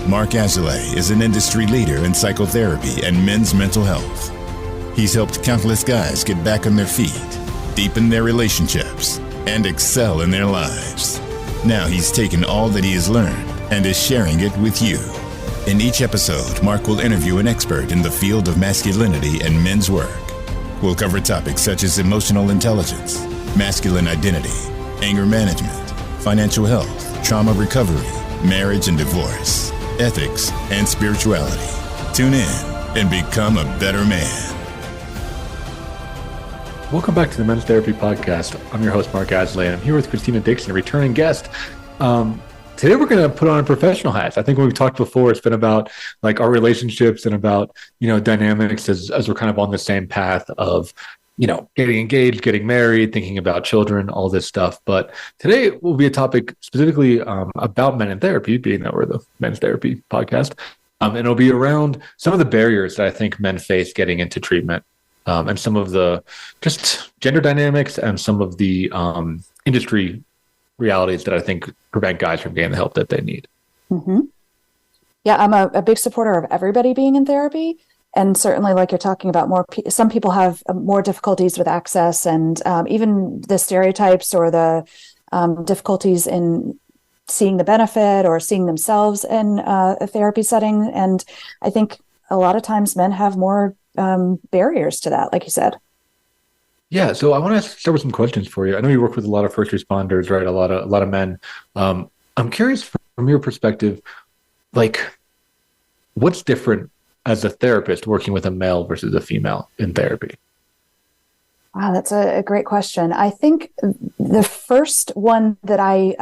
Mark Azalea is an industry leader in psychotherapy and men's mental health. He's helped countless guys get back on their feet, deepen their relationships, and excel in their lives. Now he's taken all that he has learned and is sharing it with you. In each episode, Mark will interview an expert in the field of masculinity and men's work. We'll cover topics such as emotional intelligence, masculine identity, anger management, financial health, trauma recovery, marriage and divorce, ethics, and spirituality. Tune in and become a better man. Welcome back to the Men's Therapy Podcast. I'm your host, Mark Azalea. I'm here with Christina Dixon, a returning guest. Today we're going to put on professional hats. I think when we've talked before, it's been about like our relationships and about, dynamics as we're kind of on the same path of, getting engaged, getting married, thinking about children, all this stuff. But today will be a topic specifically about men in therapy, being that we're the Men's Therapy Podcast. And it'll be around some of the barriers that I think men face getting into treatment, and some of the just gender dynamics and some of the industry realities that I think prevent guys from getting the help that they need. Mm-hmm. Yeah, I'm a big supporter of everybody being in therapy. And certainly, like you're talking about, some people have more difficulties with access and even the stereotypes or the difficulties in seeing the benefit or seeing themselves in a therapy setting. And I think a lot of times men have more barriers to that, like you said. Yeah, so I want to start with some questions for you. I know you work with a lot of first responders, right? A lot of men. I'm curious from your perspective, like, what's different as a therapist working with a male versus a female in therapy? Wow, that's a great question. I think the first one that I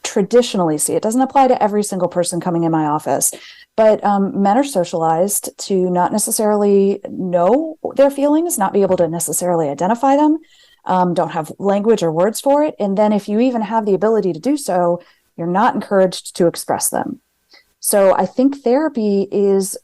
traditionally see, it doesn't apply to every single person coming in my office, but men are socialized to not necessarily know their feelings, not be able to necessarily identify them, don't have language or words for it. And then if you even have the ability to do so, you're not encouraged to express them. So I think therapy is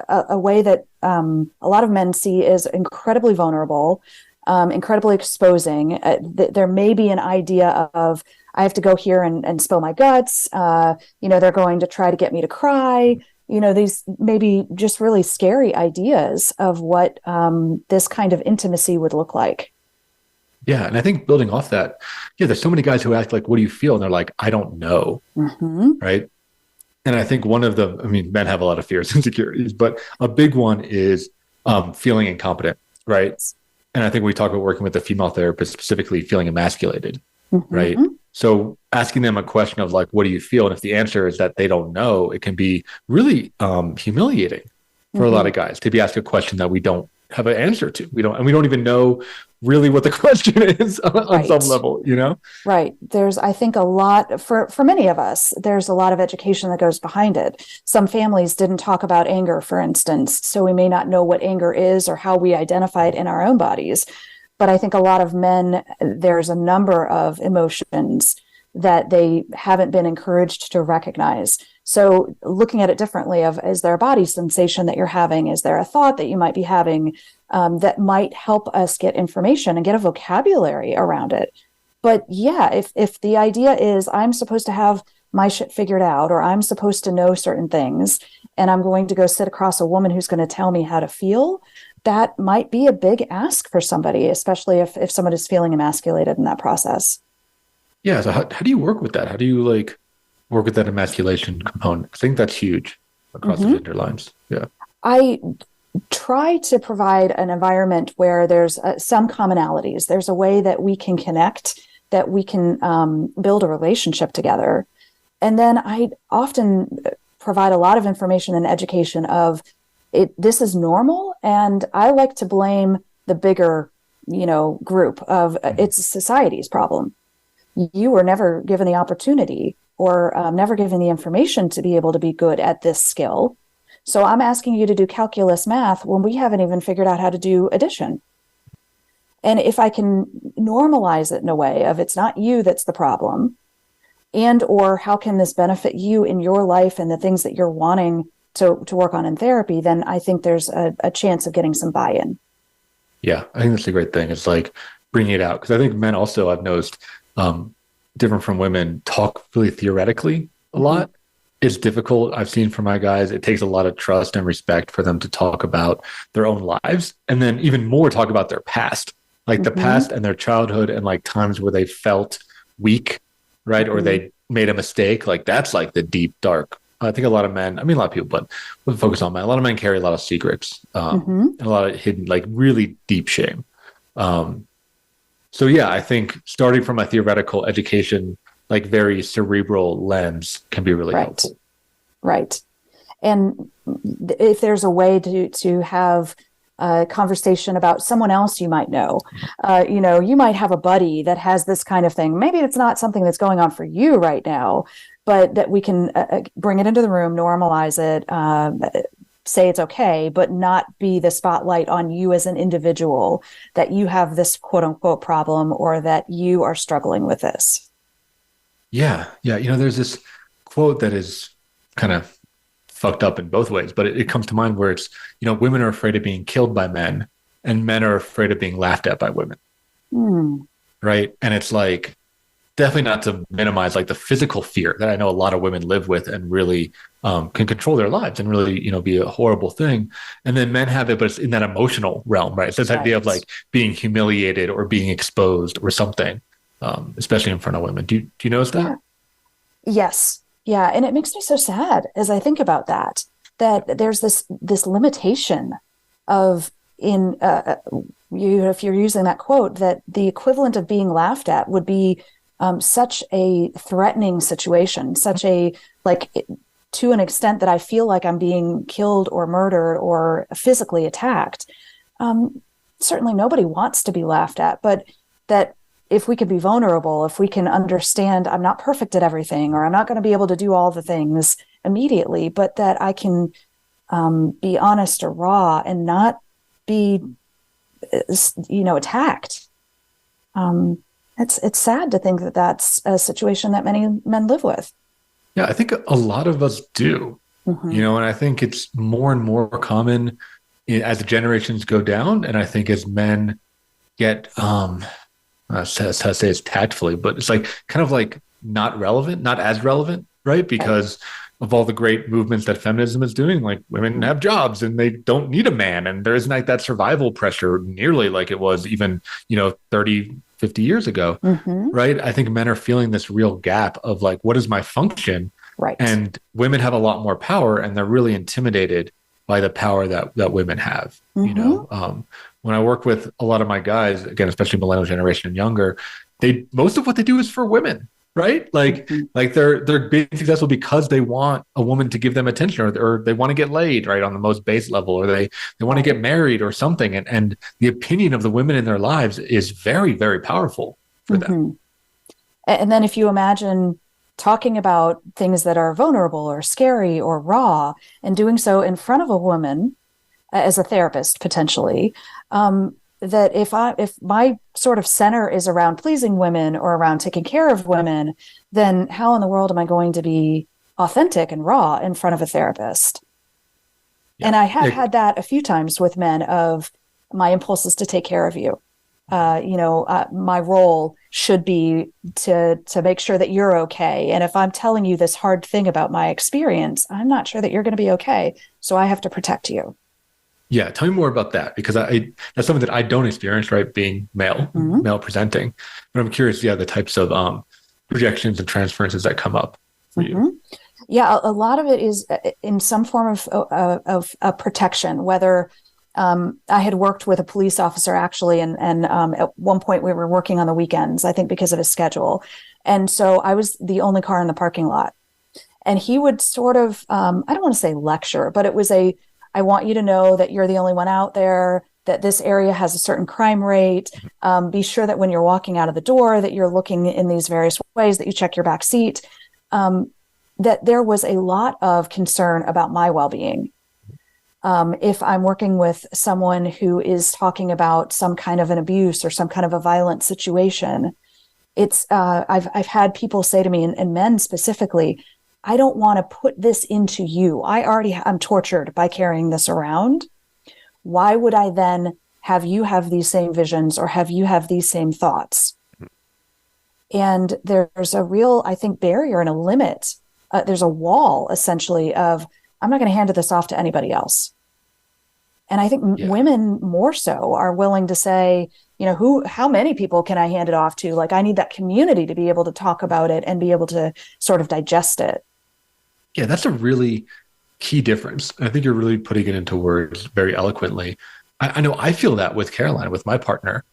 a way that a lot of men see is incredibly vulnerable, incredibly exposing. There may be an idea of, I have to go here and spill my guts. They're going to try to get me to cry. These maybe just really scary ideas of what this kind of intimacy would look like. Yeah. And I think building off that, there's so many guys who ask like, what do you feel? And they're like, I don't know. Mm-hmm. Right. And I think men have a lot of fears and insecurities, but a big one is feeling incompetent. Right. And I think we talk about working with a female therapist, specifically feeling emasculated. Mm-hmm. Right. So asking them a question of like, what do you feel? And if the answer is that they don't know, it can be really humiliating for a lot of guys to be asked a question that we don't have an answer to. We don't even know really what the question is on some level, Right. There's, I think, a lot for many of us, there's a lot of education that goes behind it. Some families didn't talk about anger, for instance, so we may not know what anger is or how we identify it in our own bodies. But I think a lot of men, there's a number of emotions that they haven't been encouraged to recognize. So looking at it differently is there a body sensation that you're having? Is there a thought that you might be having that might help us get information and get a vocabulary around it? But yeah, if the idea is I'm supposed to have my shit figured out, or I'm supposed to know certain things, and I'm going to go sit across a woman who's going to tell me how to feel, that might be a big ask for somebody, especially if someone is feeling emasculated in that process. Yeah. So how do you work with that? How do you work with that emasculation component? I think that's huge across the gender lines. Yeah. I try to provide an environment where there's some commonalities. There's a way that we can connect, that we can build a relationship together. And then I often provide a lot of information and education of this is normal. And I like to blame the bigger, group of it's society's problem. You were never given the opportunity or never given the information to be able to be good at this skill. So I'm asking you to do calculus math when we haven't even figured out how to do addition. And if I can normalize it in a way of it's not you that's the problem, and or how can this benefit you in your life and the things that you're wanting to work on in therapy, then I think there's a chance of getting some buy-in. Yeah, I think that's a great thing. It's like bringing it out. Because I think men also, I've noticed, different from women, talk really theoretically a lot. it's difficult. I've seen from my guys, it takes a lot of trust and respect for them to talk about their own lives, and then even more talk about their past, like the past and their childhood, and like times where they felt weak, right? Or they made a mistake. Like that's like the deep, dark. I think a lot of men, I mean, a lot of people, but we'll focus on men. A lot of men carry a lot of secrets, and a lot of hidden, like really deep shame. So yeah, I think starting from a theoretical education, like very cerebral lens can be really helpful. Right. And if there's a way to have a conversation about someone else you might know, you might have a buddy that has this kind of thing. Maybe it's not something that's going on for you right now, but that we can bring it into the room, normalize it, say it's okay, but not be the spotlight on you as an individual, that you have this quote unquote problem or that you are struggling with this. Yeah. There's this quote that is kind of fucked up in both ways, but it comes to mind where it's, women are afraid of being killed by men and men are afraid of being laughed at by women. Right. And it's like, definitely not to minimize like the physical fear that I know a lot of women live with and really can control their lives and really, be a horrible thing. And then men have it, but it's in that emotional realm, right? It's this idea of like being humiliated or being exposed or something, especially in front of women. Do you notice that? Yeah. Yes. Yeah. And it makes me so sad as I think about that there's this limitation of if you're using that quote, that the equivalent of being laughed at would be such a threatening situation, to an extent that I feel like I'm being killed or murdered or physically attacked. Certainly nobody wants to be laughed at, but that if we could be vulnerable, if we can understand I'm not perfect at everything, or I'm not going to be able to do all the things immediately, but that I can be honest or raw and not be, attacked. It's sad to think that that's a situation that many men live with. Yeah, I think a lot of us do, and I think it's more and more common as the generations go down. And I think as men get, I say it's tactfully, but it's like kind of like not as relevant, right? Because of all the great movements that feminism is doing, like women have jobs and they don't need a man. And there isn't like that survival pressure nearly like it was even, 30, 50 years ago, right? I think men are feeling this real gap of like, what is my function? Right. And women have a lot more power and they're really intimidated by the power that women have, when I work with a lot of my guys, again, especially millennial generation and younger, most of what they do is for women, right? Like they're being successful because they want a woman to give them attention, or they want to get laid, right, on the most base level, or they want to get married or something. And the opinion of the women in their lives is very, very powerful for them. And then if you imagine talking about things that are vulnerable or scary or raw and doing so in front of a woman as a therapist, potentially, that if my sort of center is around pleasing women or around taking care of women, then how in the world am I going to be authentic and raw in front of a therapist? Yeah. And I have had that a few times with men of my impulse is to take care of you. My role should be to make sure that you're okay. And if I'm telling you this hard thing about my experience, I'm not sure that you're going to be okay. So I have to protect you. Yeah. Tell me more about that, because that's something that I don't experience, right? Being male presenting, but I'm curious, the types of projections and transferences that come up for you. Yeah. A lot of it is in some form of protection, whether I had worked with a police officer actually, and at one point we were working on the weekends, I think because of his schedule. And so I was the only car in the parking lot, and he would sort of, I don't want to say lecture, but it was I want you to know that you're the only one out there, that this area has a certain crime rate. Be sure that when you're walking out of the door, that you're looking in these various ways, that you check your back seat, that there was a lot of concern about my well-being. If I'm working with someone who is talking about some kind of an abuse or some kind of a violent situation, it's I've had people say to me, and men specifically, I don't want to put this into you. I'm tortured by carrying this around. Why would I then have you have these same visions or have you have these same thoughts? And there's a real, I think, barrier and a limit there's a wall essentially of, I'm not going to hand this off to anybody else. And I think women more so are willing to say, how many people can I hand it off to? Like, I need that community to be able to talk about it and be able to sort of digest it. Yeah, that's a really key difference. I think you're really putting it into words very eloquently. I know I feel that with Caroline, with my partner,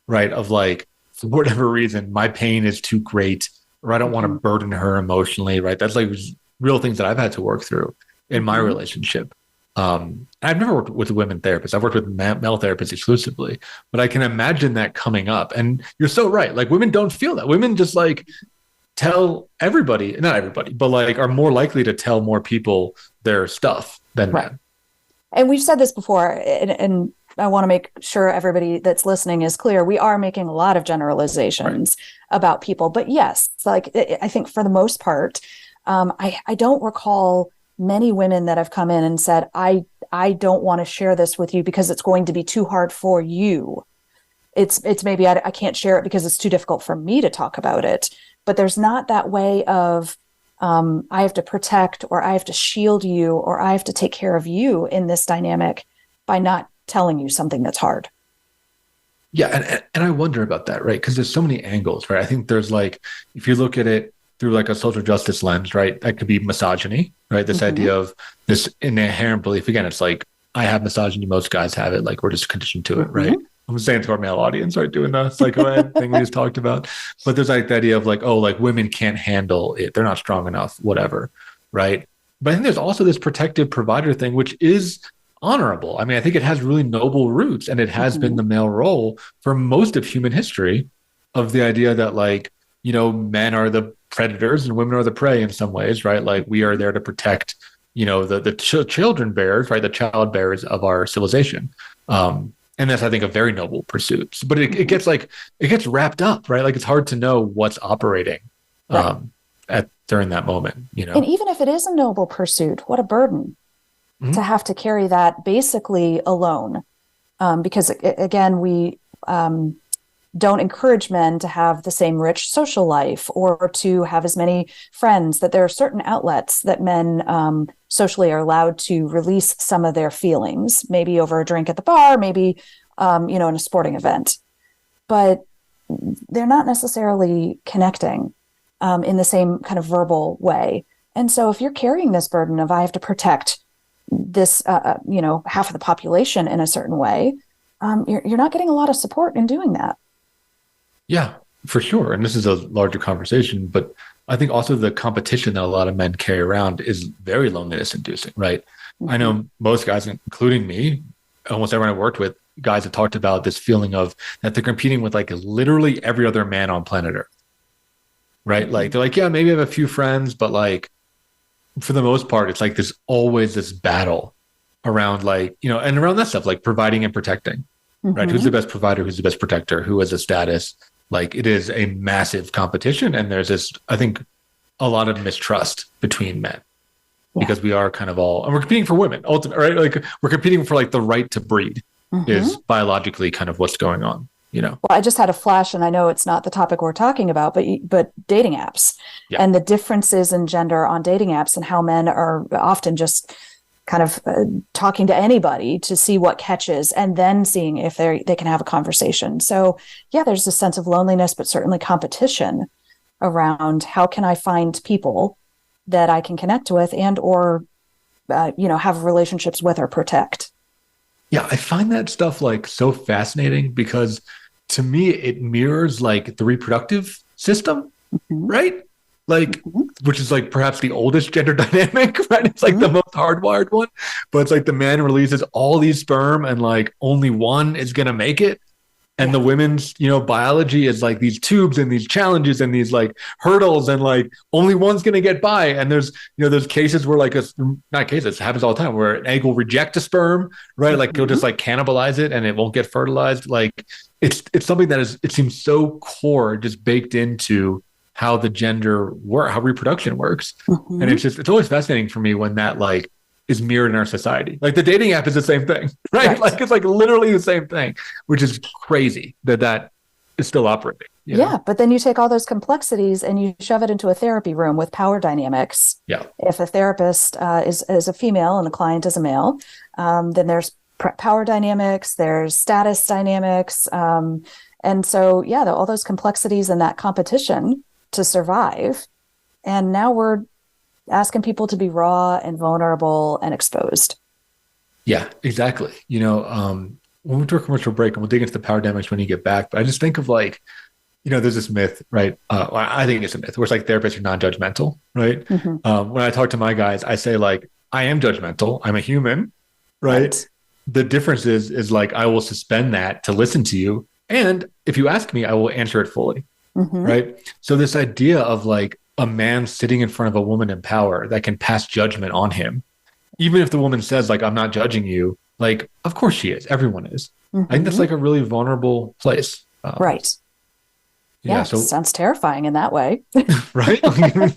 right? Of like, for whatever reason, my pain is too great, or I don't want to burden her emotionally, right? That's like real things that I've had to work through in my relationship. I've never worked with a women therapist. I've worked with male therapists exclusively, but I can imagine that coming up. And you're so right. Like, women don't feel that. Women just like tell everybody, not everybody, but like are more likely to tell more people their stuff than men. And we've said this before, and I want to make sure everybody that's listening is clear. We are making a lot of generalizations about people, but yes, like, I think for the most part, I don't recall many women that have come in and said, I don't want to share this with you because it's going to be too hard for you. It's maybe I can't share it because it's too difficult for me to talk about it. But there's not that way of, I have to protect, or I have to shield you, or I have to take care of you in this dynamic by not telling you something that's hard. Yeah. And I wonder about that, right? Because there's so many angles, right? I think there's like, if you look at it through like a social justice lens, right? That could be misogyny, right? This idea of this inherent belief. Again, it's like, I have misogyny, most guys have it, like we're just conditioned to it, right? I'm saying to our male audience, right? Doing the psychoed thing we just talked about. But there's like the idea of like, oh, like women can't handle it. They're not strong enough, whatever, right? But I think there's also this protective provider thing, which is honorable. I mean, I think it has really noble roots, and it has been the male role for most of human history, of the idea that like, men are the predators and women are the prey in some ways, right? Like, we are there to protect, the children bearers, right? The child bearers of our civilization. And that's, I think, a very noble pursuit. But it gets wrapped up, right? Like, it's hard to know what's operating during that moment, And even if it is a noble pursuit, what a burden to have to carry that basically alone. Because again, we don't encourage men to have the same rich social life or to have as many friends, that there are certain outlets that men socially are allowed to release some of their feelings, maybe over a drink at the bar, maybe, in a sporting event, but they're not necessarily connecting in the same kind of verbal way. And so if you're carrying this burden of, I have to protect this, half of the population in a certain way, you're not getting a lot of support in doing that. Yeah, for sure. And this is a larger conversation, but I think also the competition that a lot of men carry around is very loneliness inducing, right? I know most guys, including me, almost everyone I worked with, guys have talked about this feeling of that they're competing with like literally every other man on planet Earth, right? Like, they're like, yeah, maybe I have a few friends, but like, for the most part, it's like there's always this battle around like, and around that stuff, like providing and protecting, right? Who's the best provider? Who's the best protector? Who has a status? Like, it is a massive competition. And there's this, I think, a lot of mistrust between men because we are kind of all, and we're competing for women ultimately, right? Like, we're competing for like the right to breed is biologically kind of what's going on, Well, I just had a flash, and I know it's not the topic we're talking about, but dating apps and the differences in gender on dating apps, and how men are often just kind of talking to anybody to see what catches, and then seeing if they can have a conversation. So yeah, there's a sense of loneliness, but certainly competition around how can I find people that I can connect with and or have relationships with or protect. Yeah, I find that stuff like so fascinating because to me it mirrors like the reproductive system, right? Like, which is like perhaps the oldest gender dynamic, right? It's like the most hardwired one, but it's like the man releases all these sperm and like only one is going to make it. And the women's, biology is like these tubes and these challenges and these like hurdles, and like only one's going to get by. And there's, there's cases where like not cases, it happens all the time where an egg will reject a sperm, right? Like it'll just like cannibalize it and it won't get fertilized. Like it's something that it seems so core, just baked into how the how reproduction works. And it's always fascinating for me when that like is mirrored in our society. Like the dating app is the same thing, right? Like it's like literally the same thing, which is crazy that is still operating. Yeah, but then you take all those complexities and you shove it into a therapy room with power dynamics. Yeah. If a therapist is a female and the client is a male, then there's power dynamics, there's status dynamics. And so, all those complexities and that competition to survive. And now we're asking people to be raw and vulnerable and exposed. Yeah, exactly. When we do a commercial break, and we'll dig into the power dynamics when you get back, but I just think of there's this myth, right? I think it's a myth where it's like therapists are non-judgmental, right? When I talk to my guys, I say I am judgmental. I'm a human, right? The difference is I will suspend that to listen to you. And if you ask me, I will answer it fully, right? So this idea of a man sitting in front of a woman in power that can pass judgment on him, even if the woman says I'm not judging you, of course she is. Everyone is. I think that's a really vulnerable place. Right. Yeah, so sounds terrifying in that way. Right? Being in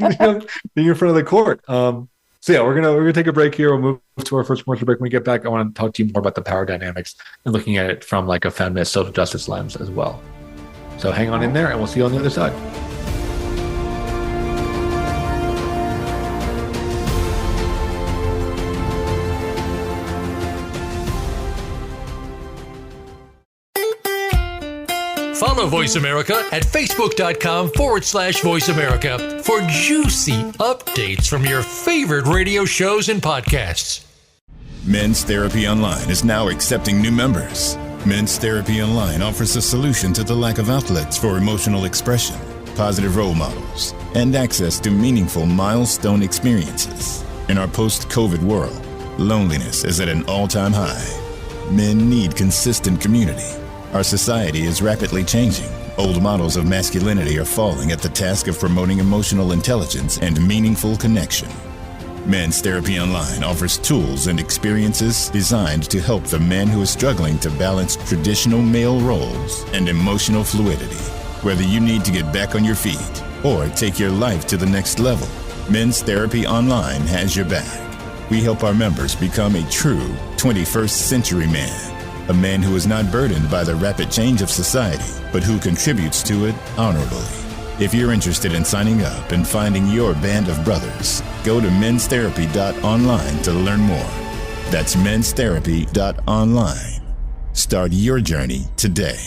front of the court. We're gonna take a break here. We'll move to our first commercial break. When we get back, I want to talk to you more about the power dynamics and looking at it from a feminist social justice lens as well. So hang on in there, and we'll see you on the other side. Follow Voice America at facebook.com/Voice America for juicy updates from your favorite radio shows and podcasts. Men's Therapy Online is now accepting new members. Men's Therapy Online offers a solution to the lack of outlets for emotional expression, positive role models, and access to meaningful milestone experiences. In our post-COVID world, loneliness is at an all-time high. Men need consistent community. Our society is rapidly changing. Old models of masculinity are falling at the task of promoting emotional intelligence and meaningful connection. Men's Therapy Online offers tools and experiences designed to help the man who is struggling to balance traditional male roles and emotional fluidity. Whether you need to get back on your feet or take your life to the next level, Men's Therapy Online has your back. We help our members become a true 21st century man. A man who is not burdened by the rapid change of society, but who contributes to it honorably. If you're interested in signing up and finding your band of brothers, go to menstherapy.online to learn more. That's menstherapy.online. Start your journey today.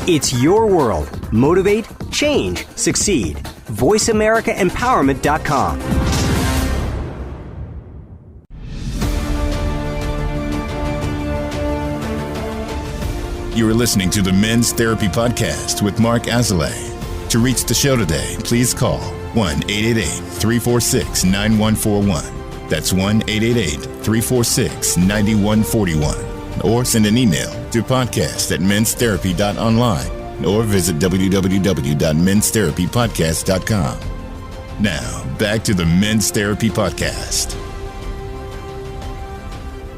It's your world. Motivate, change, succeed. VoiceAmericaEmpowerment.com. You are listening to the Men's Therapy Podcast with Mark Azalea. To reach the show today, please call 1-888-346-9141. That's 1-888-346-9141. Or send an email to podcast@menstherapy.online or visit www.menstherapypodcast.com. Now, back to the Men's Therapy Podcast.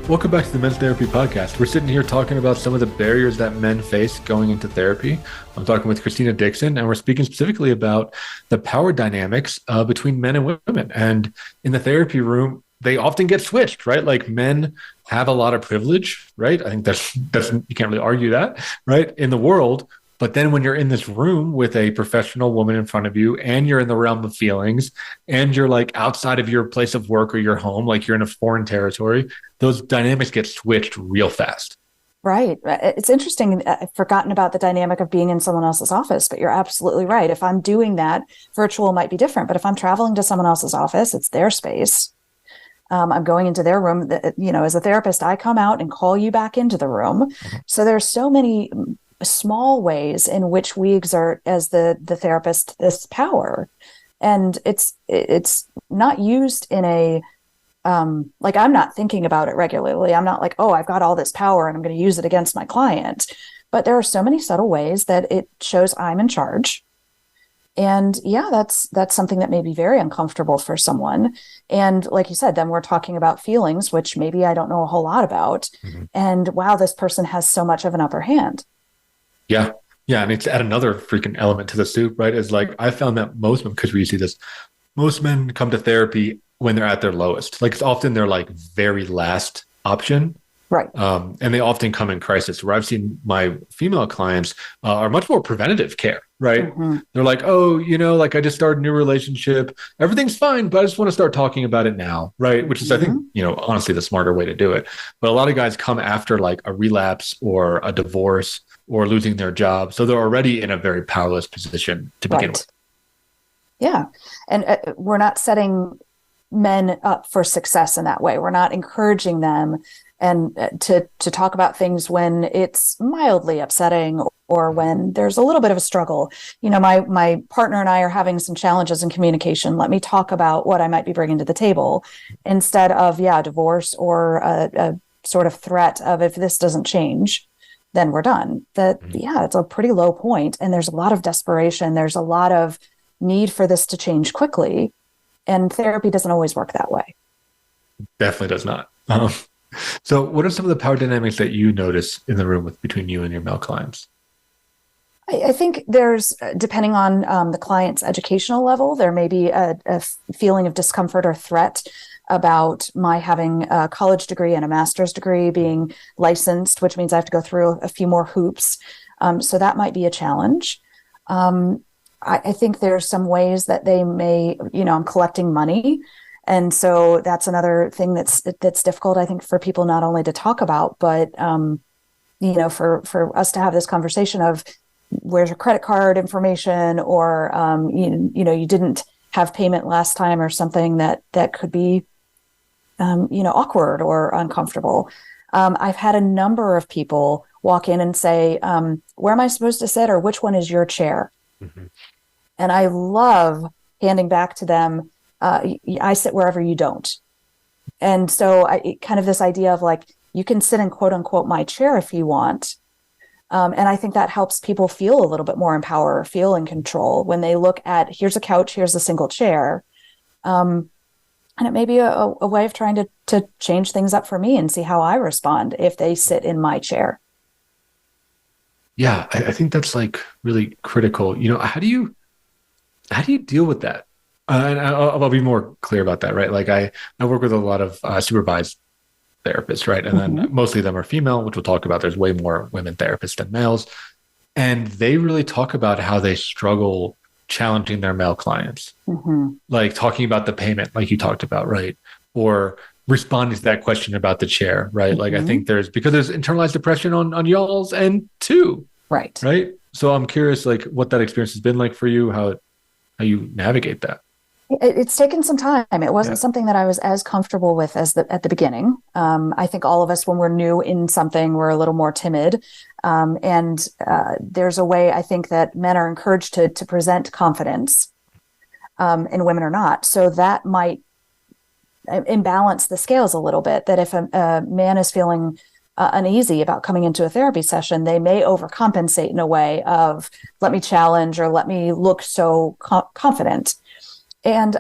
Welcome back to the Men's Therapy Podcast. We're sitting here talking about some of the barriers that men face going into therapy. I'm talking with Christina Dixon, and we're speaking specifically about the power dynamics between men and women. And in the therapy room, they often get switched, right? Men have a lot of privilege, right? I think that's you can't really argue that, right? In the world. But then when you're in this room with a professional woman in front of you and you're in the realm of feelings and you're outside of your place of work or your home, you're in a foreign territory, those dynamics get switched real fast. Right. It's interesting. I've forgotten about the dynamic of being in someone else's office, but you're absolutely right. If I'm doing that, virtual might be different. But if I'm traveling to someone else's office, it's their space. I'm going into their room. As a therapist, I come out and call you back into the room. So there's so many small ways in which we exert as the therapist this power, and it's not used in a I'm not thinking about it regularly. I'm not oh, I've got all this power and I'm going to use it against my client. But there are so many subtle ways that it shows I'm in charge. And that's something that may be very uncomfortable for someone. And like you said, then we're talking about feelings, which maybe I don't know a whole lot about. And wow, this person has so much of an upper hand. Yeah. Yeah. And it's add another freaking element to the soup, right? Is I found that most men, because we see this, most men come to therapy when they're at their lowest. It's often their very last option. Right. And they often come in crisis. Where I've seen my female clients are much more preventative care, right? Mm-hmm. They're like, oh, like I just started a new relationship. Everything's fine, but I just want to start talking about it now, right? Which is, I think, honestly, the smarter way to do it. But a lot of guys come after like a relapse or a divorce or losing their job. So they're already in a very powerless position to begin with. Yeah. And we're not setting men up for success in that way. We're not encouraging them and to talk about things when it's mildly upsetting or when there's a little bit of a struggle. My partner and I are having some challenges in communication. Let me talk about what I might be bringing to the table instead of, divorce or a sort of threat of if this doesn't change, then we're done. It's a pretty low point. And there's a lot of desperation. There's a lot of need for this to change quickly. And therapy doesn't always work that way. Definitely does not. So what are some of the power dynamics that you notice in the room between you and your male clients? I think there's, depending on the client's educational level, there may be a feeling of discomfort or threat about my having a college degree and a master's degree, being licensed, which means I have to go through a few more hoops. So that might be a challenge. I think there's some ways that they may, I'm collecting money. And so that's another thing that's difficult, I think, for people not only to talk about, but, for us to have this conversation of where's your credit card information or, you didn't have payment last time or something that could be, awkward or uncomfortable. I've had a number of people walk in and say, where am I supposed to sit or which one is your chair? Mm-hmm. And I love handing back to them, I sit wherever you don't. And so kind of this idea of like, you can sit in quote unquote my chair if you want. And I think that helps people feel a little bit more empowered, feel in control when they look at, here's a couch, here's a single chair. And it may be a way of trying to change things up for me and see how I respond if they sit in my chair. Yeah, I think that's like really critical. How do you deal with that? And I'll be more clear about that, right? Like I work with a lot of supervised therapists, right? And then mostly of them are female, which we'll talk about. There's way more women therapists than males. And they really talk about how they struggle challenging their male clients, like talking about the payment, like you talked about, right? Or responding to that question about the chair, right? Like I think because there's internalized depression on y'all's end too. Right. Right. So I'm curious, like what that experience has been like for you, how you navigate that. It's taken some time. It wasn't something that I was as comfortable with at the beginning. I think all of us, when we're new in something, we're a little more timid. And there's a way I think that men are encouraged to present confidence, and women are not. So that might imbalance the scales a little bit, that if a man is feeling uneasy about coming into a therapy session, they may overcompensate in a way of let me challenge or let me look so confident. And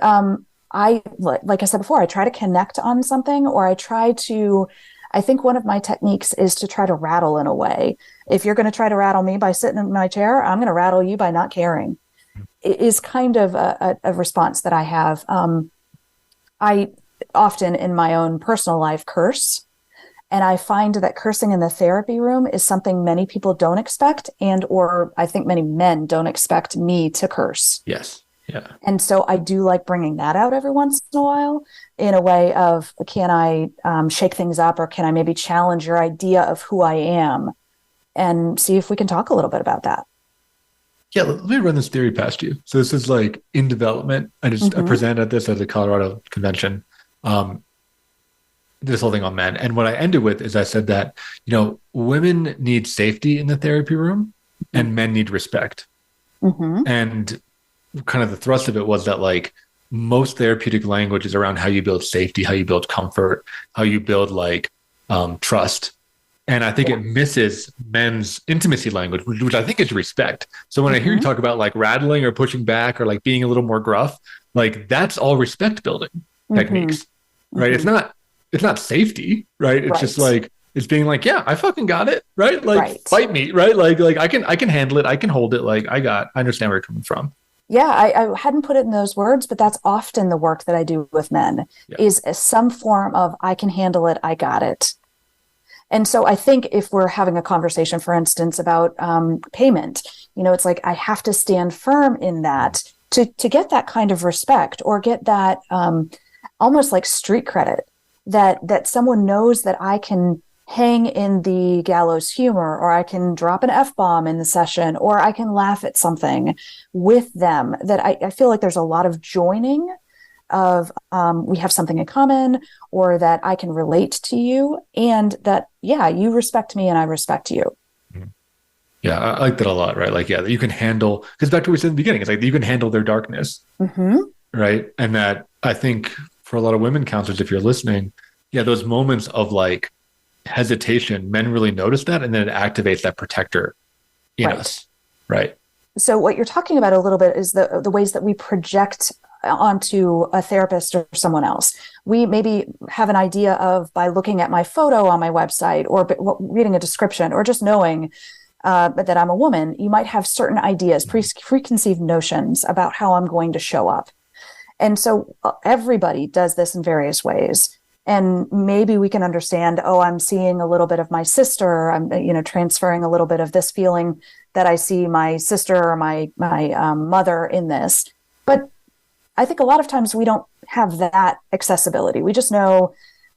like I said before, I try to connect on something, or I think one of my techniques is to try to rattle in a way. If you're going to try to rattle me by sitting in my chair, I'm going to rattle you by not caring. It is kind of a response that I have. I often in my own personal life curse. And I find that cursing in the therapy room is something many people don't expect, or I think many men don't expect me to curse. Yes. Yeah. And so I do like bringing that out every once in a while in a way of, can I shake things up, or can I maybe challenge your idea of who I am and see if we can talk a little bit about that. Yeah, let me run this theory past you. So this is like in development. I presented this at the Colorado convention. This whole thing on men. And what I ended with is I said that, women need safety in the therapy room and men need respect. And kind of the thrust of it was that like most therapeutic language is around how you build safety, how you build comfort, how you build like trust. And I think it misses men's intimacy language, which I think is respect. So when I hear you talk about like rattling or pushing back or like being a little more gruff, like that's all respect building techniques, right? It's not safety, right? It's just like, it's being like, yeah, I fucking got it, right? Like fight me, right? Like I can handle it. I can hold it. Like I understand where you're coming from. Yeah, I hadn't put it in those words, but that's often the work that I do with men is some form of I can handle it, I got it. And so I think if we're having a conversation, for instance, about payment, it's like I have to stand firm in that to get that kind of respect, or get that almost like street credit, that someone knows that I can hang in the gallows humor, or I can drop an F-bomb in the session, or I can laugh at something with them, that I feel like there's a lot of joining of we have something in common, or that I can relate to you, and that, you respect me and I respect you. Yeah, I like that a lot, right? Like, that you can handle, because back to what we said in the beginning, it's like you can handle their darkness, right? And that I think for a lot of women counselors, if you're listening, those moments of like hesitation, men really notice that, and then it activates that protector in us, right? So what you're talking about a little bit is the ways that we project onto a therapist or someone else. We maybe have an idea of, by looking at my photo on my website, or reading a description, or just knowing that I'm a woman, you might have certain ideas, preconceived notions about how I'm going to show up. And so everybody does this in various ways. And maybe we can understand, I'm seeing a little bit of my sister. I'm, transferring a little bit of this feeling that I see my sister or my mother in this. But I think a lot of times we don't have that accessibility. We just know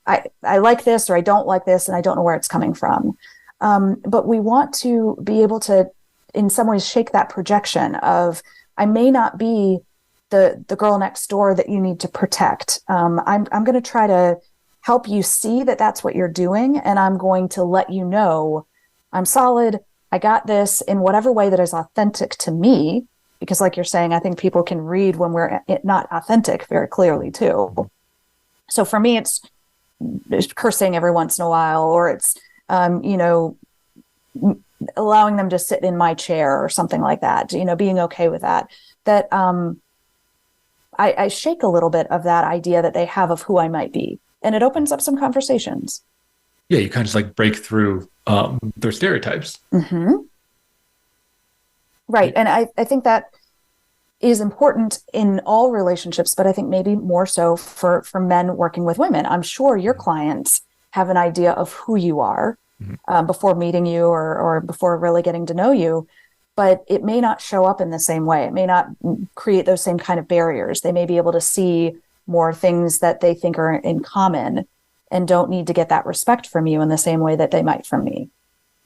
I like this, or I don't like this, and I don't know where it's coming from. But we want to be able to, in some ways, shake that projection of, I may not be the girl next door that you need to protect. I'm going to try to help you see that that's what you're doing, and I'm going to let you know I'm solid. I got this, in whatever way that is authentic to me. Because, like you're saying, I think people can read when we're not authentic very clearly too. So for me, it's cursing every once in a while, or it's allowing them to sit in my chair or something like that, being okay with that. That I shake a little bit of that idea that they have of who I might be. And it opens up some conversations. Yeah, you kind of just like break through their stereotypes. Right. And I think that is important in all relationships, but I think maybe more so for men working with women. I'm sure your clients have an idea of who you are before meeting you, or before really getting to know you, but it may not show up in the same way. It may not create those same kind of barriers. They may be able to see more things that they think are in common, and don't need to get that respect from you in the same way that they might from me.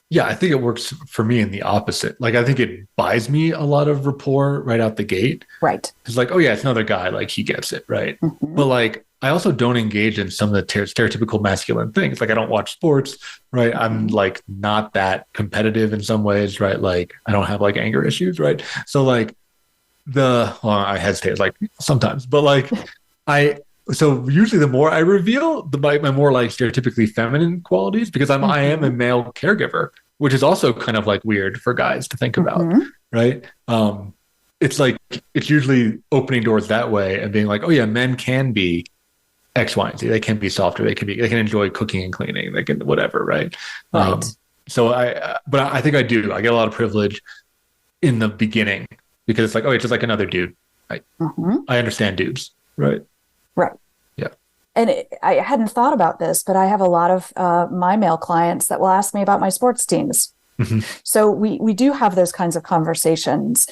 Yeah, I think it works for me in the opposite. Like, I think it buys me a lot of rapport right out the gate. Right. It's like, it's another guy, like he gets it, right? But like, I also don't engage in some of the stereotypical masculine things. Like, I don't watch sports, right? I'm like not that competitive in some ways, right? Like, I don't have like anger issues, right? So like I hesitate like sometimes, but like so usually the more I reveal my more like stereotypically feminine qualities, because I am a male caregiver, which is also kind of like weird for guys to think about, right? It's like, it's usually opening doors that way and being like, men can be X, Y, and Z. They can be softer. They can enjoy cooking and cleaning. They can whatever, right? So but I think I get a lot of privilege in the beginning, because it's like, it's just like another dude. I understand dudes, right? Right. Yeah. And I hadn't thought about this, but I have a lot of my male clients that will ask me about my sports teams. So we do have those kinds of conversations,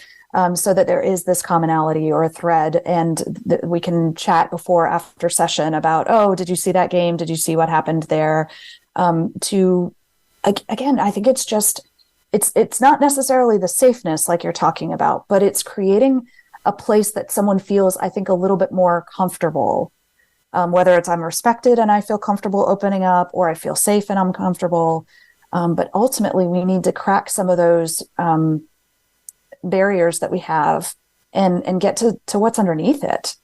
so that there is this commonality or a thread, and we can chat before, after session about, did you see that game? Did you see what happened there? Again, I think it's just, it's not necessarily the safeness like you're talking about, but it's creating a place that someone feels, I think, a little bit more comfortable, whether it's I'm respected and I feel comfortable opening up, or I feel safe and I'm comfortable. But ultimately, we need to crack some of those barriers that we have and get to what's underneath it.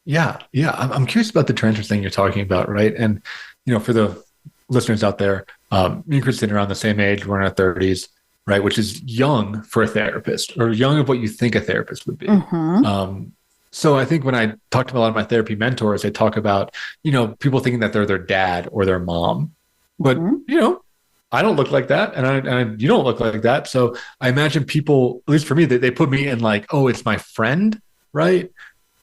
Yeah. I'm curious about the transfer thing you're talking about, right? And, for the listeners out there, me and Christina are around the same age. We're in our 30s. Right, which is young for a therapist, or young of what you think a therapist would be. So I think when I talk to a lot of my therapy mentors, they talk about, people thinking that they're their dad or their mom, but I don't look like that, and you don't look like that. So I imagine people, at least for me, they put me in like, it's my friend, right?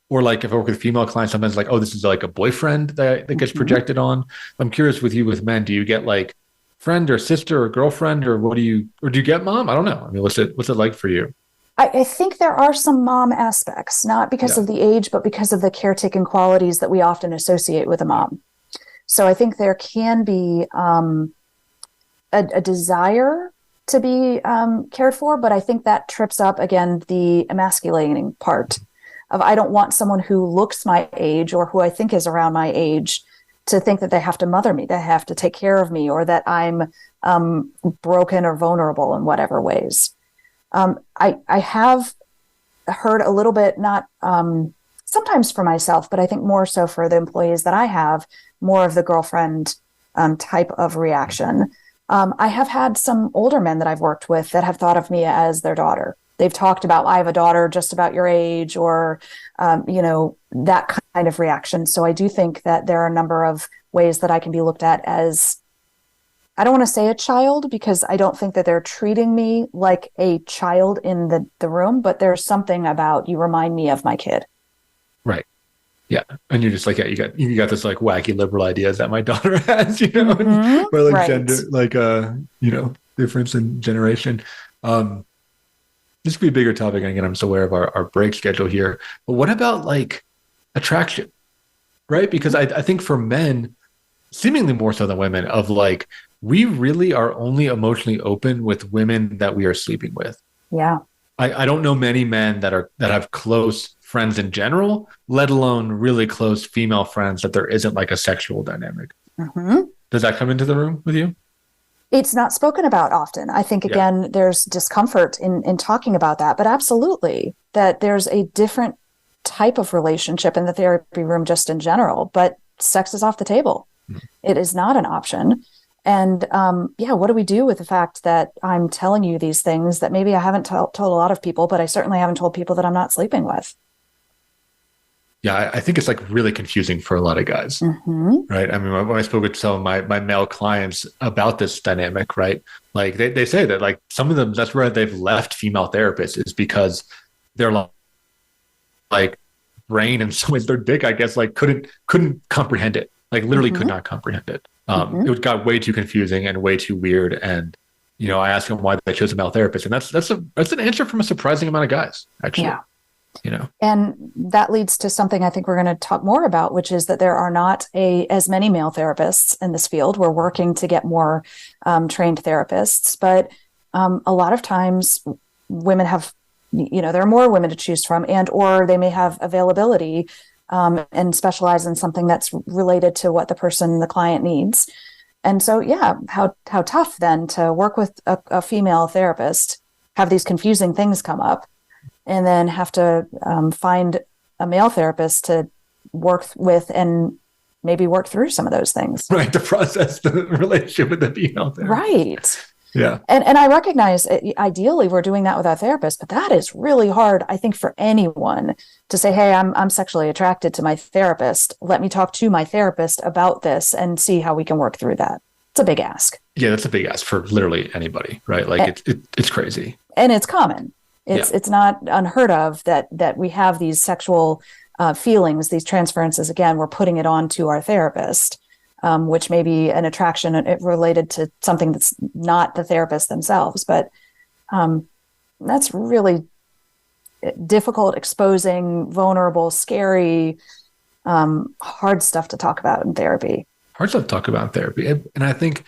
or like if I work with female clients, sometimes like, oh, this is like a boyfriend that gets projected on. I'm curious with you, with men, do you get like friend or sister or girlfriend, or do you get mom? I don't know. I mean, what's it like for you? I think there are some mom aspects, not because of the age, but because of the caretaking qualities that we often associate with a mom. So I think there can be a desire to be cared for, but I think that trips up, again, the emasculating part of, I don't want someone who looks my age or who I think is around my age to think that they have to mother me, they have to take care of me, or that I'm broken or vulnerable in whatever ways. I have heard a little bit, not sometimes for myself, but I think more so for the employees that I have, more of the girlfriend type of reaction. I have had some older men that I've worked with that have thought of me as their daughter. They've talked about, I have a daughter just about your age, or, that kind of reaction. So I do think that there are a number of ways that I can be looked at as, I don't want to say a child, because I don't think that they're treating me like a child in the room, but there's something about, you remind me of my kid. Right. Yeah. And you're just like, yeah, you got this like wacky liberal ideas that my daughter has, or like gender, like, difference in generation. This could be a bigger topic. And again, I'm so aware of our break schedule here, but what about like attraction, right? Because I think for men, seemingly more so than women, of like, we really are only emotionally open with women that we are sleeping with. Yeah. I don't know many men that have close friends in general, let alone really close female friends that there isn't like a sexual dynamic. Mm-hmm. Does that come into the room with you? It's not spoken about often. I think, again, there's discomfort in talking about that, but absolutely that there's a different type of relationship in the therapy room just in general, but sex is off the table. Mm-hmm. It is not an option. And what do we do with the fact that I'm telling you these things that maybe I haven't told a lot of people, but I certainly haven't told people that I'm not sleeping with? Yeah, I think it's like really confusing for a lot of guys, right? I mean, when I spoke with some of my male clients about this dynamic, right? Like they say that like some of them, that's where they've left female therapists, is because they're like brain and some ways their dick, I guess, like couldn't comprehend it, like literally could not comprehend it. It got way too confusing and way too weird. And, I asked them why they chose a male therapist, and that's an answer from a surprising amount of guys, actually. Yeah. And that leads to something I think we're going to talk more about, which is that there are not as many male therapists in this field. We're working to get more trained therapists, but a lot of times women have, there are more women to choose from, and or they may have availability and specialize in something that's related to what the client needs. And so, how tough then to work with a female therapist, have these confusing things come up, and then have to find a male therapist to work with and maybe work through some of those things. Right, to process the relationship with the female therapist. Right. Yeah. And I recognize ideally we're doing that with our therapist, but that is really hard, I think, for anyone to say, hey, I'm sexually attracted to my therapist. Let me talk to my therapist about this and see how we can work through that. It's a big ask. Yeah, that's a big ask for literally anybody, right? Like it's crazy. And it's common. It's not unheard of that we have these sexual feelings, these transferences. Again, we're putting it on to our therapist, which may be an attraction related to something that's not the therapist themselves. But that's really difficult, exposing, vulnerable, scary, hard stuff to talk about in therapy. Hard stuff to talk about in therapy. And I think,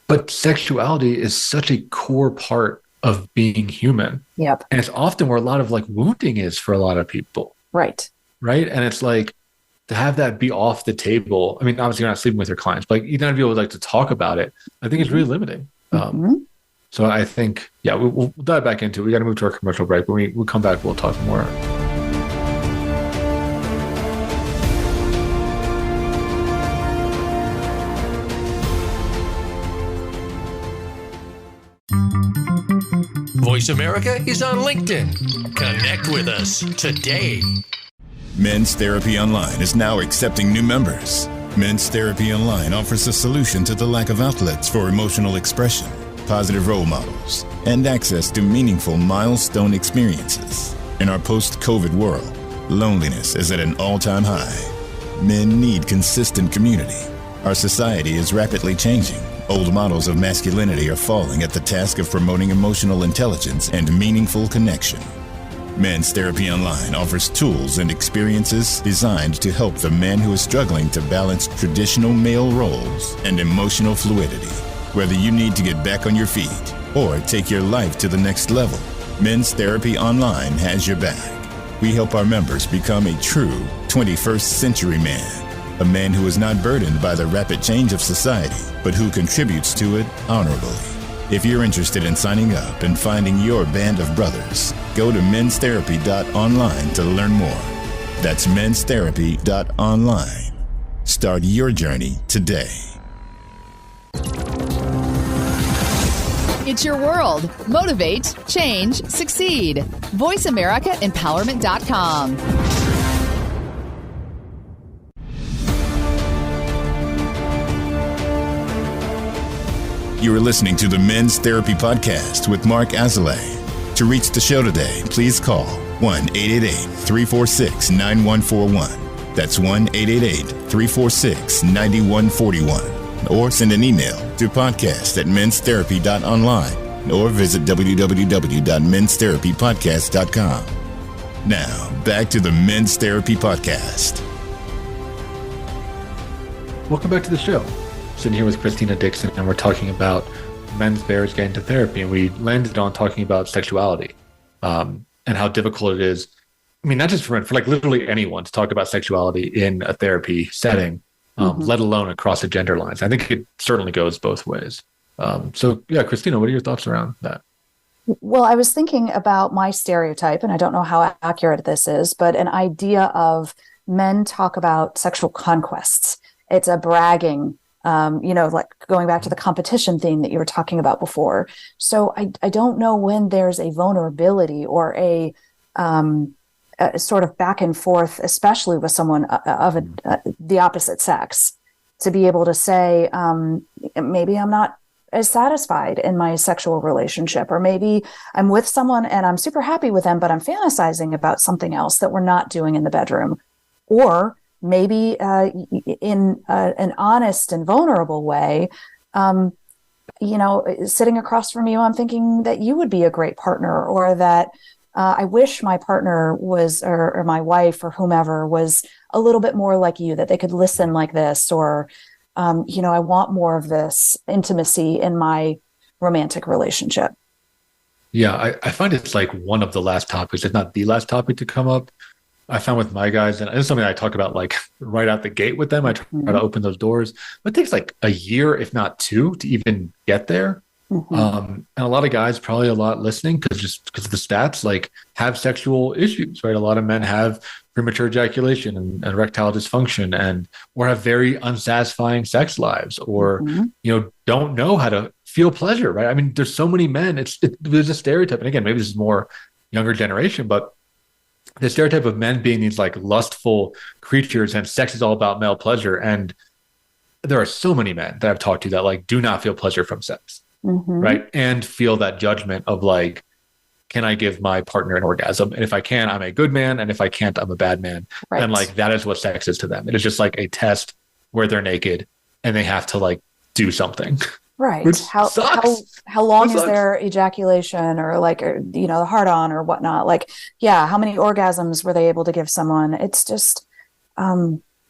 but sexuality is such a core part of being human. Yep. And it's often where a lot of like wounding is for a lot of people. Right. Right. And it's like to have that be off the table. I mean, obviously you're not sleeping with your clients, but you don't be able to like to talk about it. I think it's really limiting. So I think, we'll dive back into it. We got to move to our commercial break. When we come back, we'll talk more. Voice America is on LinkedIn. Connect with us today. Men's Therapy Online is now accepting new members. Men's Therapy Online offers a solution to the lack of outlets for emotional expression, positive role models, and access to meaningful milestone experiences. In our post-COVID world, Loneliness is at an all-time high. Men need consistent community. Our society is rapidly changing. Old models of masculinity are falling at the task of promoting emotional intelligence and meaningful connection. Men's Therapy Online offers tools and experiences designed to help the man who is struggling to balance traditional male roles and emotional fluidity. Whether you need to get back on your feet or take your life to the next level, Men's Therapy Online has your back. We help our members become a true 21st century man, a man who is not burdened by the rapid change of society, but who contributes to it honorably. If you're interested in signing up and finding your band of brothers, go to menstherapy.online to learn more. That's menstherapy.online. Start your journey today. It's your world. Motivate, change, succeed. VoiceAmericaEmpowerment.com. You are listening to the Men's Therapy Podcast with Mark Azoulay. To reach the show today, please call 1-888-346-9141. That's 1-888-346-9141. Or send an email to podcast@menstherapy.online or visit www.menstherapypodcast.com. Now, back to the Men's Therapy Podcast. Welcome back to the show. Sitting here with Christina Dixon, and we're talking about men's barriers getting to therapy, and we landed on talking about sexuality and how difficult it is. I mean, not just for men, for like literally anyone to talk about sexuality in a therapy setting, let alone across the gender lines. I think it certainly goes both ways. So, yeah, Christina, what are your thoughts around that? Well, I was thinking about my stereotype, and I don't know how accurate this is, but an idea of men talk about sexual conquests. It's a bragging, like going back to the competition theme that you were talking about before. So I don't know when there's a vulnerability or a sort of back and forth, especially with someone of the opposite sex, to be able to say, maybe I'm not as satisfied in my sexual relationship, or maybe I'm with someone and I'm super happy with them, but I'm fantasizing about something else that we're not doing in the bedroom. Or maybe in an honest and vulnerable way, sitting across from you, I'm thinking that you would be a great partner, or that I wish my partner was, or my wife or whomever was a little bit more like you, that they could listen like this, or, I want more of this intimacy in my romantic relationship. Yeah, I find it's like one of the last topics, if not the last topic to come up. I found with my guys, and it's something I talk about like right out the gate with them. I try to open those doors, but it takes like a year, if not two, to even get there. And a lot of guys, probably a lot listening, because of the stats, like have sexual issues, right? A lot of men have premature ejaculation and erectile dysfunction, or have very unsatisfying sex lives, or don't know how to feel pleasure, right? I mean, there's so many men. There's a stereotype, and again, maybe this is more younger generation, but the stereotype of men being these like lustful creatures, and sex is all about male pleasure. And there are so many men that I've talked to that like do not feel pleasure from sex, right? And feel that judgment of like, can I give my partner an orgasm? And if I can, I'm a good man. And if I can't, I'm a bad man. Right. And like, that is what sex is to them. It is just like a test where they're naked and they have to like do something. Right. How long is their ejaculation, or like, the hard on or whatnot? Like, yeah. How many orgasms were they able to give someone? It's just,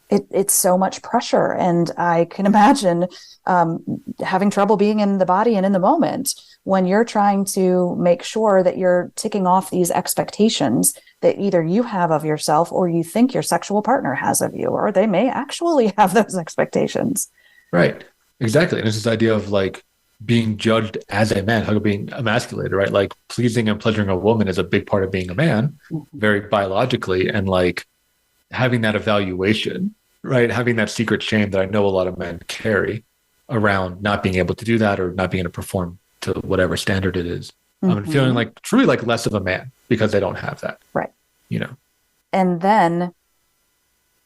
it's so much pressure. And I can imagine having trouble being in the body and in the moment when you're trying to make sure that you're ticking off these expectations that either you have of yourself, or you think your sexual partner has of you, or they may actually have those expectations. Right. Exactly. And it's this idea of like being judged as a man, how being emasculated, right? Like pleasing and pleasuring a woman is a big part of being a man, very biologically, and like having that evaluation, right? Having that secret shame that I know a lot of men carry around not being able to do that, or not being able to perform to whatever standard it is. And feeling like truly like less of a man because they don't have that. Right. And then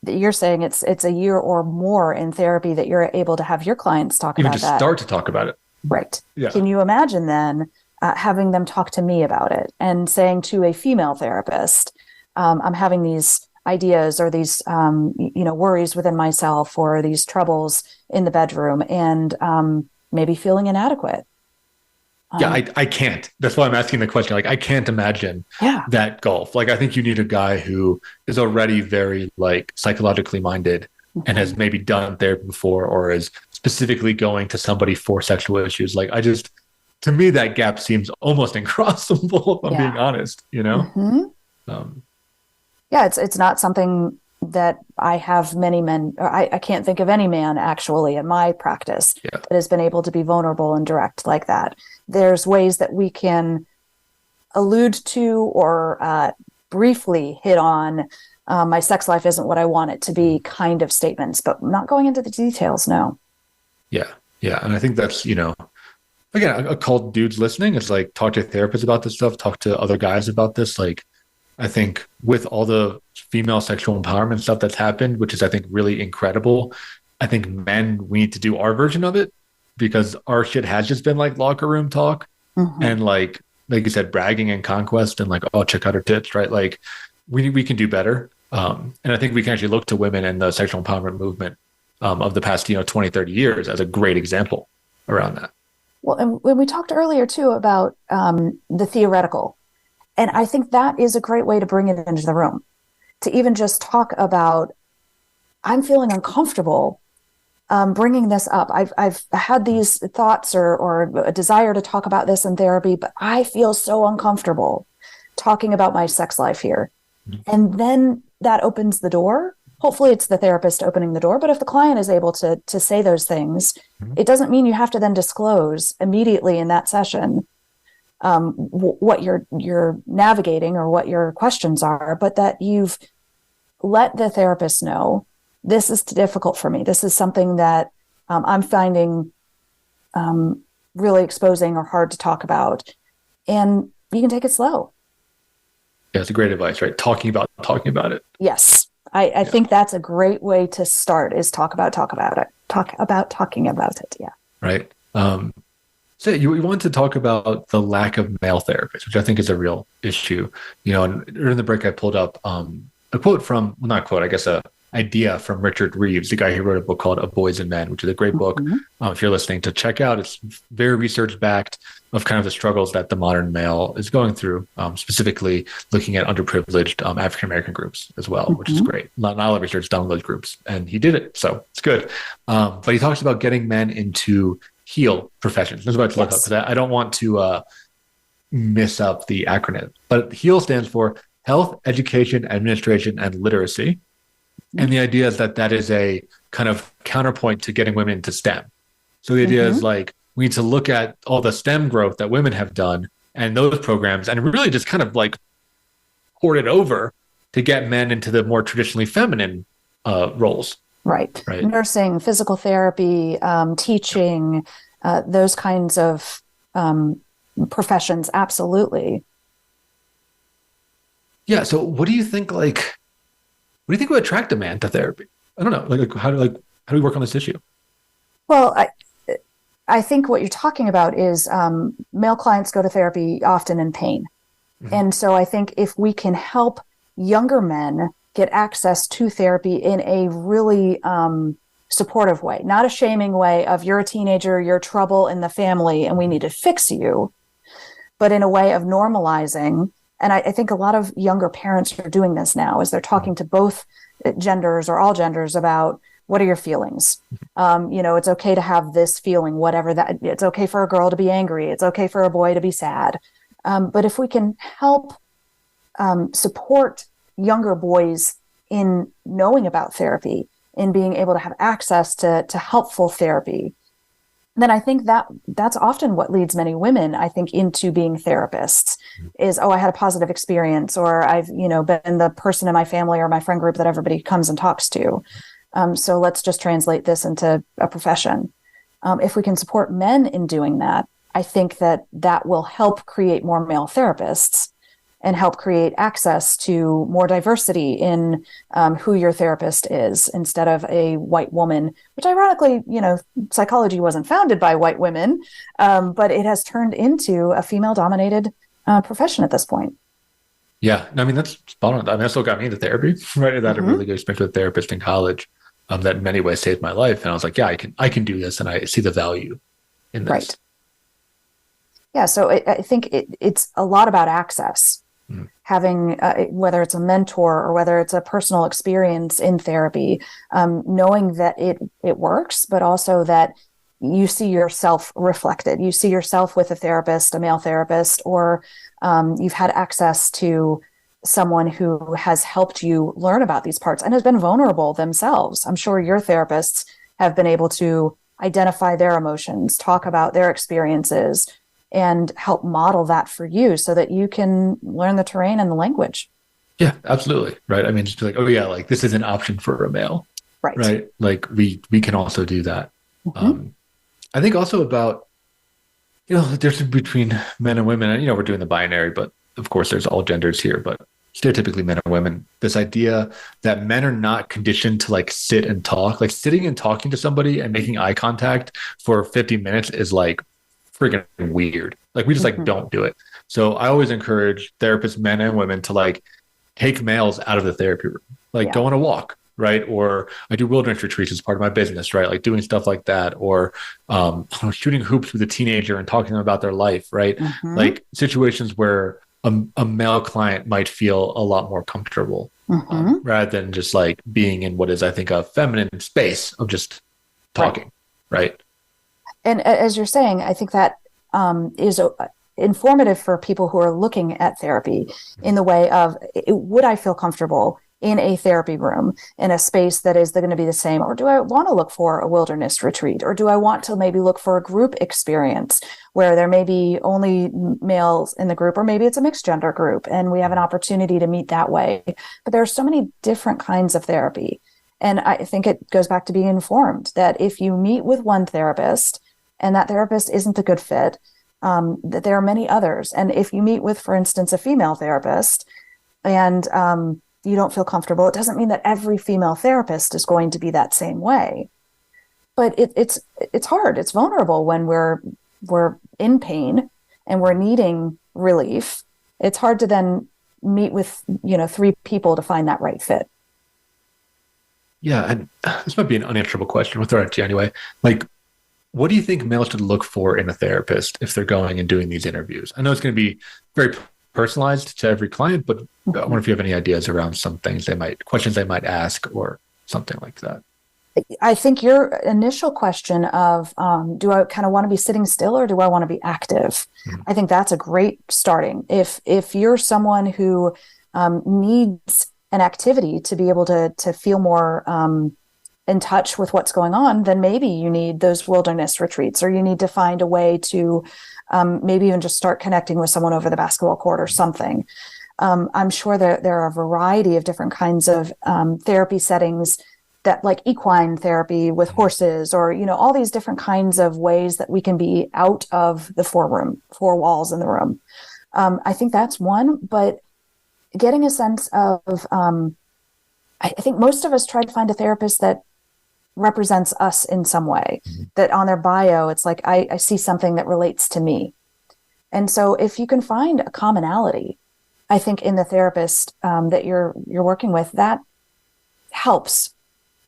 you're saying it's a year or more in therapy that you're able to have your clients talk about that. Even to start to talk about it. Right. Yeah. Can you imagine then having them talk to me about it, and saying to a female therapist, I'm having these ideas or these, worries within myself or these troubles in the bedroom, and maybe feeling inadequate. I can't. That's why I'm asking the question. Like, I can't imagine that gulf. Like, I think you need a guy who is already very like psychologically minded and has maybe done therapy before, or is specifically going to somebody for sexual issues. Like, to me, that gap seems almost incrossable, if I'm being honest, It's not something that I have many men, or I can't think of any man actually in my practice that has been able to be vulnerable and direct like that. There's ways that we can allude to or briefly hit on my sex life isn't what I want it to be kind of statements, but not going into the details, no. Yeah. And I think that's, again, a called dudes listening. It's like, talk to a therapist about this stuff, talk to other guys about this. Like, I think with all the female sexual empowerment stuff that's happened, which is, I think, really incredible, I think men, we need to do our version of it, because our shit has just been like locker room talk and like you said, bragging and conquest and like, oh, check out her tits, right? Like, we can do better. And I think we can actually look to women and the sexual empowerment movement of the past, 20, 30 years as a great example around that. Well, and when we talked earlier too about the theoretical, and I think that is a great way to bring it into the room, to even just talk about, I'm feeling uncomfortable bringing this up. I've had these thoughts or a desire to talk about this in therapy, but I feel so uncomfortable talking about my sex life here. And then that opens the door. Hopefully it's the therapist opening the door, but if the client is able to say those things, it doesn't mean you have to then disclose immediately in that session what you're navigating or what your questions are, but that you've let the therapist know, this is difficult for me. This is something that I'm finding really exposing or hard to talk about. And you can take it slow. Yeah, it's a great advice, right? Talking about it. Yes. I think that's a great way to start, is talking about it. Yeah. Right. So you want to talk about the lack of male therapists, which I think is a real issue. And during the break, I pulled up a quote from, well, not quote, I guess a idea from Richard Reeves, the guy who wrote a book called A Boys and Men, which is a great book. If you're listening, to check out. It's very research backed, of kind of the struggles that the modern male is going through, specifically looking at underprivileged African American groups as well, which is great. Not all the research done on those groups, and he did it, so it's good. But he talks about getting men into HEAL professions. That's what I look up, because I don't want to miss up the acronym. But HEAL stands for Health, Education, Administration, and Literacy. And the idea is that is a kind of counterpoint to getting women into STEM. So the idea is like, we need to look at all the STEM growth that women have done and those programs, and really just kind of like port it over to get men into the more traditionally feminine roles. Right. Nursing, physical therapy, teaching, those kinds of professions. Absolutely. Yeah. So what do you think, would attract a man to therapy? I don't know. Like how do we work on this issue? Well, I think what you're talking about is male clients go to therapy often in pain. And so I think if we can help younger men get access to therapy in a really supportive way, not a shaming way of, you're a teenager, you're trouble in the family, and we need to fix you, but in a way of normalizing. And I think a lot of younger parents are doing this now, is they're talking to both genders or all genders about, what are your feelings? It's okay to have this feeling, whatever that, it's okay for a girl to be angry. It's okay for a boy to be sad. But if we can help support younger boys in knowing about therapy, in being able to have access to helpful therapy, then I think that's often what leads many women, I think, into being therapists, is, I had a positive experience, or I've, been the person in my family or my friend group that everybody comes and talks to. So let's just translate this into a profession. If we can support men in doing that, I think that will help create more male therapists and help create access to more diversity in who your therapist is, instead of a white woman, which ironically, psychology wasn't founded by white women, but it has turned into a female-dominated profession at this point. Yeah, I mean, that's spot on. I mean, that's what got me into therapy, right? That a Mm-hmm. really good experience with a therapist in college, that in many ways saved my life. And I was like, yeah, I can do this, and I see the value in this. Right. Yeah. So I think it's a lot about access. Having, whether it's a mentor or whether it's a personal experience in therapy, knowing that it works, but also that you see yourself reflected. You see yourself with a therapist, a male therapist, or you've had access to someone who has helped you learn about these parts and has been vulnerable themselves. I'm sure your therapists have been able to identify their emotions, talk about their experiences, and help model that for you so that you can learn the terrain and the language. Yeah, absolutely. Right. I mean, just be like, oh yeah, like this is an option for a male. Right. Right. Like we can also do that. Mm-hmm. I think also about, the difference between men and women. And, we're doing the binary, but of course there's all genders here, but stereotypically men and women, this idea that men are not conditioned to like sit and talk, like sitting and talking to somebody and making eye contact for 50 minutes is like freaking weird. Like we just like don't do it. So I always encourage therapists, men and women, to like take males out of the therapy room, like go on a walk, right? Or I do wilderness retreats as part of my business, right? Like doing stuff like that, or shooting hoops with a teenager and talking to them about their life, right? Like situations where a male client might feel a lot more comfortable rather than just like being in what is, I think, a feminine space of just talking, right? And as you're saying, I think that is informative for people who are looking at therapy in the way of, would I feel comfortable in a therapy room, in a space that is going to be the same? Or do I want to look for a wilderness retreat? Or do I want to maybe look for a group experience where there may be only males in the group, or maybe it's a mixed gender group and we have an opportunity to meet that way? But there are so many different kinds of therapy. And I think it goes back to being informed that if you meet with one therapist and that therapist isn't a good fit, that there are many others. And if you meet with, for instance, a female therapist and you don't feel comfortable, it doesn't mean that every female therapist is going to be that same way. But it's hard. It's vulnerable when we're in pain and we're needing relief. It's hard to then meet with 3 people to find that right fit. Yeah, and this might be an unanswerable question. We'll throw it at you anyway. Like, what do you think males should look for in a therapist if they're going and doing these interviews? I know it's going to be very personalized to every client, but I wonder if you have any ideas around some things questions they might ask or something like that. I think your initial question of, do I kind of want to be sitting still or do I want to be active? I think that's a great starting. If you're someone who needs an activity to be able to feel more in touch with what's going on, then maybe you need those wilderness retreats, or you need to find a way to maybe even just start connecting with someone over the basketball court or something. I'm sure there are a variety of different kinds of therapy settings, that like equine therapy with horses, or, all these different kinds of ways that we can be out of the four walls in the room. I think that's one, but getting a sense of, I think most of us try to find a therapist that represents us in some way, that on their bio, it's like, I see something that relates to me. And so if you can find a commonality, I think in the therapist that you're working with, that helps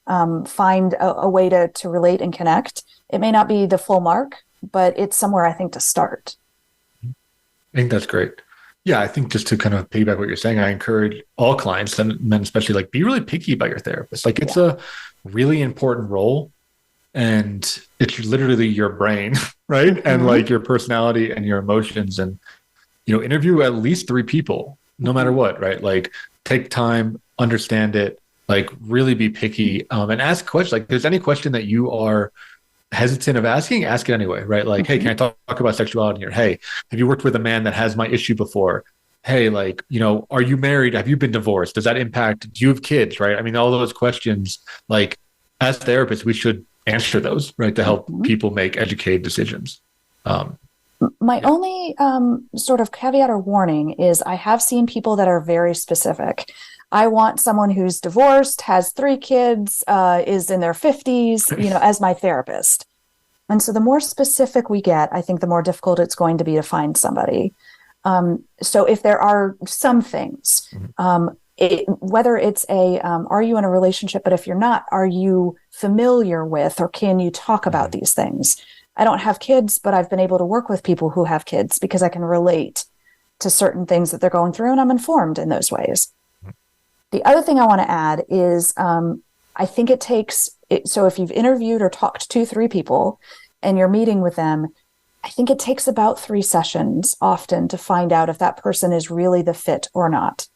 find a way to relate and connect. It may not be the full mark, but it's somewhere, I think, to start. I think that's great. Yeah, I think just to kind of piggyback what you're saying, I encourage all clients, and men especially, like, be really picky about your therapist. Like, it's a really important role, and it's literally your brain, right? And like your personality and your emotions, and interview at least 3 people, no matter what, right? Like, take time, understand it, like really be picky, and ask questions. Like, if there's any question that you are hesitant of asking, ask it anyway, right? Like, hey, can I talk about sexuality? Or, hey, have you worked with a man that has my issue before? Hey, like, are you married? Have you been divorced? Does that impact? Do you have kids? Right? I mean, all those questions, like, as therapists, we should answer those, right, to help people make educated decisions. My only sort of caveat or warning is I have seen people that are very specific. I want someone who's divorced, has 3 kids, is in their 50s, as my therapist. And so the more specific we get, I think the more difficult it's going to be to find somebody. So if there are some things, whether it's are you in a relationship, but if you're not, are you familiar with, or can you talk about these things? I don't have kids, but I've been able to work with people who have kids because I can relate to certain things that they're going through, and I'm informed in those ways. The other thing I want to add is I think it takes, so if you've interviewed or talked to 3 people and you're meeting with them, I think it takes about 3 sessions often to find out if that person is really the fit or not.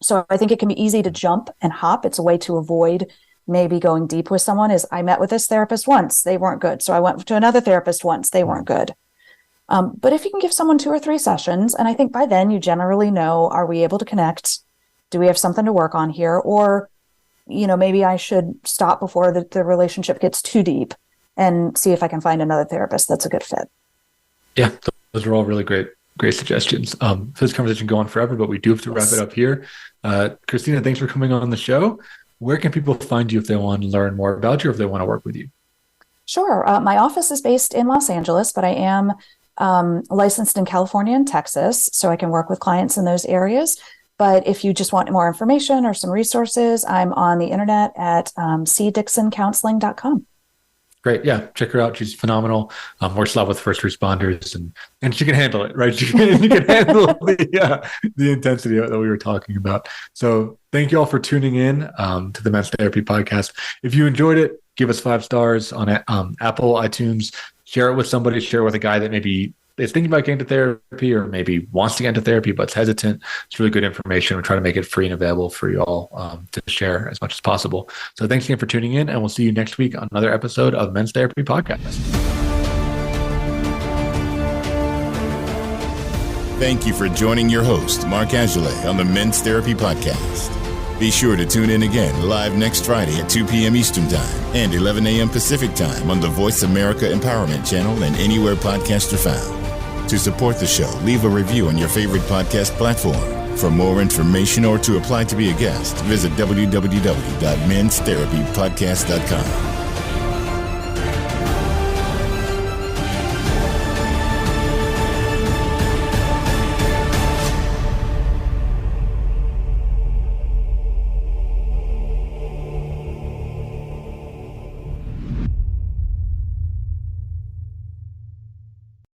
So I think it can be easy to jump and hop. It's a way to avoid maybe going deep with someone. Is I met with this therapist once, they weren't good. So I went to another therapist once, they weren't good. But if you can give someone 2 or 3 sessions, and I think by then you generally know, are we able to connect? Do we have something to work on here? Or, maybe I should stop before the relationship gets too deep and see if I can find another therapist that's a good fit. Yeah, those are all really great suggestions. This conversation go on forever, but we do have to wrap it up here. Christina, thanks for coming on the show. Where can people find you if they want to learn more about you or if they want to work with you? Sure. My office is based in Los Angeles, but I am licensed in California and Texas, so I can work with clients in those areas. But if you just want more information or some resources, I'm on the internet at cdixoncounseling.com. Great. Yeah. Check her out. She's phenomenal. Works a lot with first responders and she can handle it, right? She can handle the intensity that we were talking about. So thank you all for tuning in to the Men's Therapy Podcast. If you enjoyed it, give us 5 stars on Apple, iTunes, share it with somebody, share it with a guy that maybe is thinking about getting to therapy or maybe wants to get into therapy, but is hesitant. It's really good information. We're trying to make it free and available for you all to share as much as possible. So thanks again for tuning in, and we'll see you next week on another episode of Men's Therapy Podcast. Thank you for joining your host, Mark Azoulay, on the Men's Therapy Podcast. Be sure to tune in again live next Friday at 2 p.m. Eastern Time and 11 a.m. Pacific Time on the Voice America Empowerment Channel and anywhere podcasts are found. To support the show, leave a review on your favorite podcast platform. For more information or to apply to be a guest, visit www.menstherapypodcast.com.